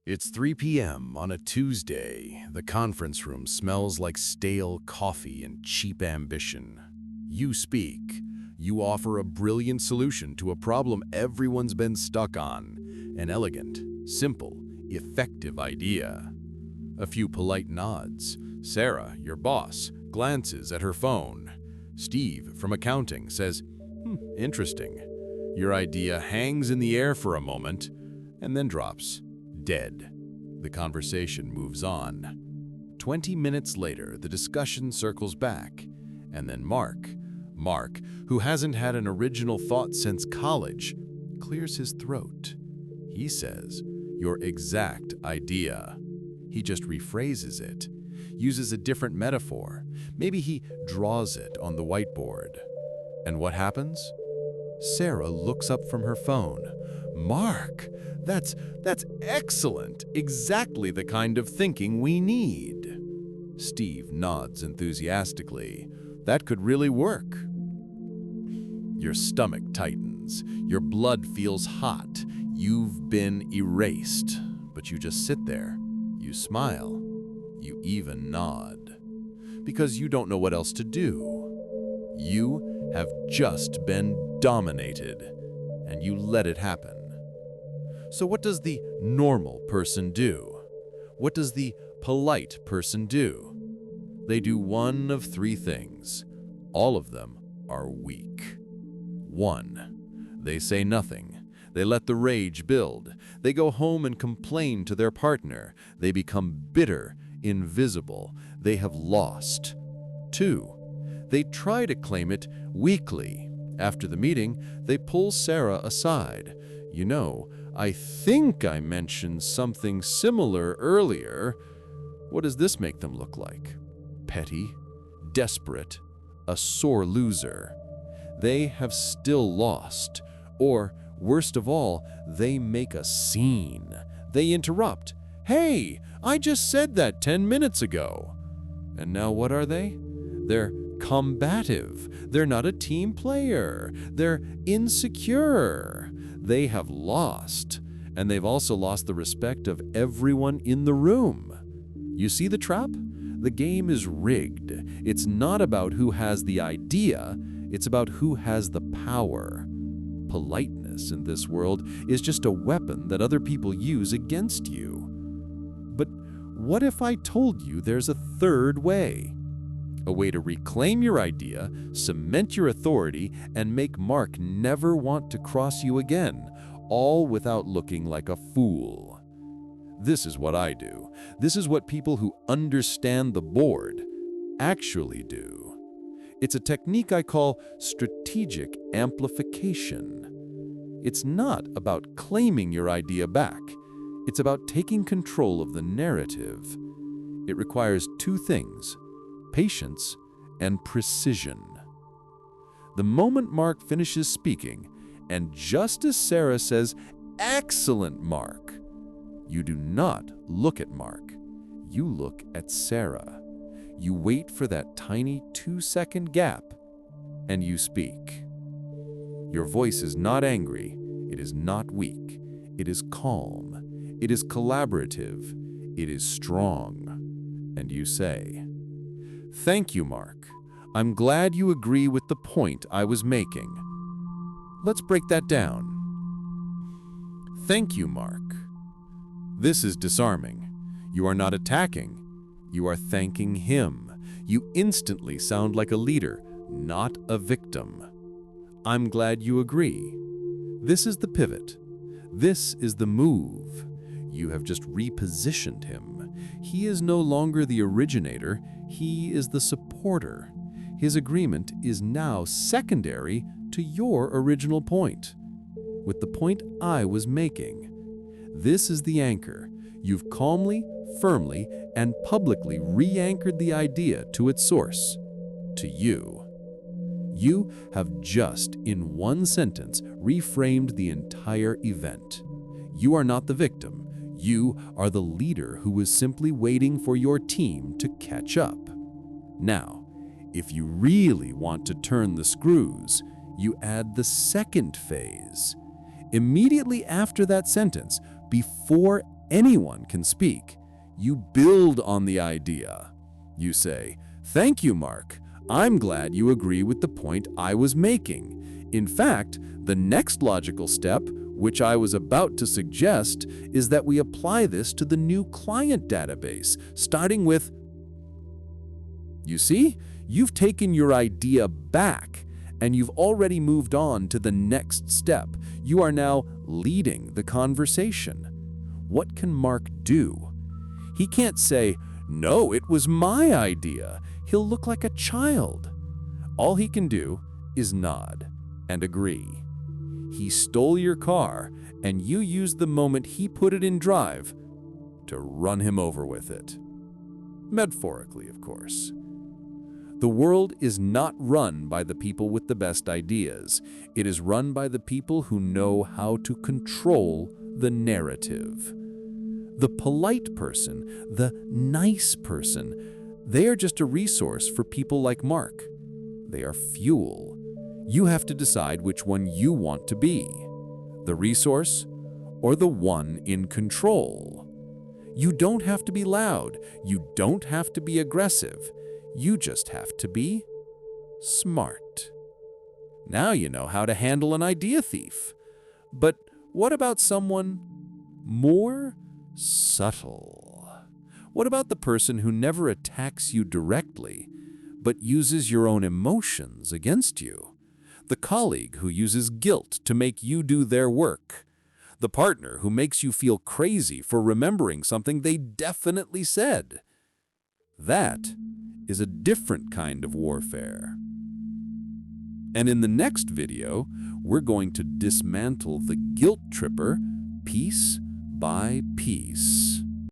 It's 3 p.m. on a Tuesday. The conference room smells like stale coffee and cheap ambition. You speak. You offer a brilliant solution to a problem everyone's been stuck on. An elegant, simple, effective idea. A few polite nods. Sarah, your boss, glances at her phone. Steve, from accounting, says, interesting. Your idea hangs in the air for a moment and then drops. Dead. The conversation moves on. 20 minutes later, the discussion circles back. And then Mark, who hasn't had an original thought since college, clears his throat. He says, your exact idea. He just rephrases it, uses a different metaphor. Maybe he draws it on the whiteboard. And what happens? Sarah looks up from her phone. Mark, that's excellent. Exactly the kind of thinking we need. Steve nods enthusiastically. That could really work. Your stomach tightens. Your blood feels hot. You've been erased. But you just sit there. You smile. You even nod. Because you don't know what else to do. You have just been dominated, and you let it happen. So what does the normal person do? What does the polite person do? They do one of three things. All of them are weak. 1. They say nothing. They let the rage build. They go home and complain to their partner. They become bitter, invisible. They have lost. 2. They try to claim it weakly. After the meeting, they pull Sarah aside. You know, I think I mentioned something similar earlier. What does this make them look like? Petty, desperate, a sore loser. They have still lost. Or, worst of all, they make a scene. They interrupt. Hey, I just said that 10 minutes ago. And now what are they? They're combative. They're not a team player. They're insecure. They have lost. And they've also lost the respect of everyone in the room. You see the trap? The game is rigged. It's not about who has the idea. It's about who has the power. Politeness in this world is just a weapon that other people use against you. But what if I told you there's a third way? A way to reclaim your idea, cement your authority, and make Mark never want to cross you again, all without looking like a fool. This is what I do. This is what people who understand the board actually do. It's a technique I call strategic amplification. It's not about claiming your idea back. It's about taking control of the narrative. It requires two things: patience and precision. The moment Mark finishes speaking, and just as Sarah says, "Excellent, Mark," you do not look at Mark. You look at Sarah. You wait for that tiny 2-second gap, and you speak. Your voice is not angry. It is not weak. It is calm. It is collaborative. It is strong. And you say, "Thank you, Mark. I'm glad you agree with the point I was making. Let's break that down." Thank you, Mark. This is disarming. You are not attacking. You are thanking him. You instantly sound like a leader, not a victim. I'm glad you agree. This is the pivot. This is the move. You have just repositioned him. He is no longer the originator. He is the supporter. His agreement is now secondary to your original point, with the point I was making. This is the anchor. You've calmly, firmly, and publicly re-anchored the idea to its source, to you. You have just, in one sentence, reframed the entire event. You are not the victim. You are the leader who is simply waiting for your team to catch up. Now, if you really want to turn the screws, you add the second phase. Immediately after that sentence, before Anyone can speak. You build on the idea. You say, "Thank you, Mark. I'm glad you agree with the point I was making. In fact, the next logical step, which I was about to suggest, is that we apply this to the new client database, starting with..." You see, you've taken your idea back, and you've already moved on to the next step. You are now leading the conversation. What can Mark do? He can't say, "No, it was my idea." He'll look like a child. All he can do is nod and agree. He stole your car, and you used the moment he put it in drive to run him over with it. Metaphorically, of course. The world is not run by the people with the best ideas. It is run by the people who know how to control the narrative. The polite person, the nice person, they are just a resource for people like Mark. They are fuel. You have to decide which one you want to be, the resource or the one in control. You don't have to be loud. You don't have to be aggressive. You just have to be smart. Now you know how to handle an idea thief. But what about someone more subtle? What about the person who never attacks you directly, but uses your own emotions against you? The colleague who uses guilt to make you do their work? The partner who makes you feel crazy for remembering something they definitely said? That is a different kind of warfare. And in the next video, we're going to dismantle the guilt tripper piece by piece.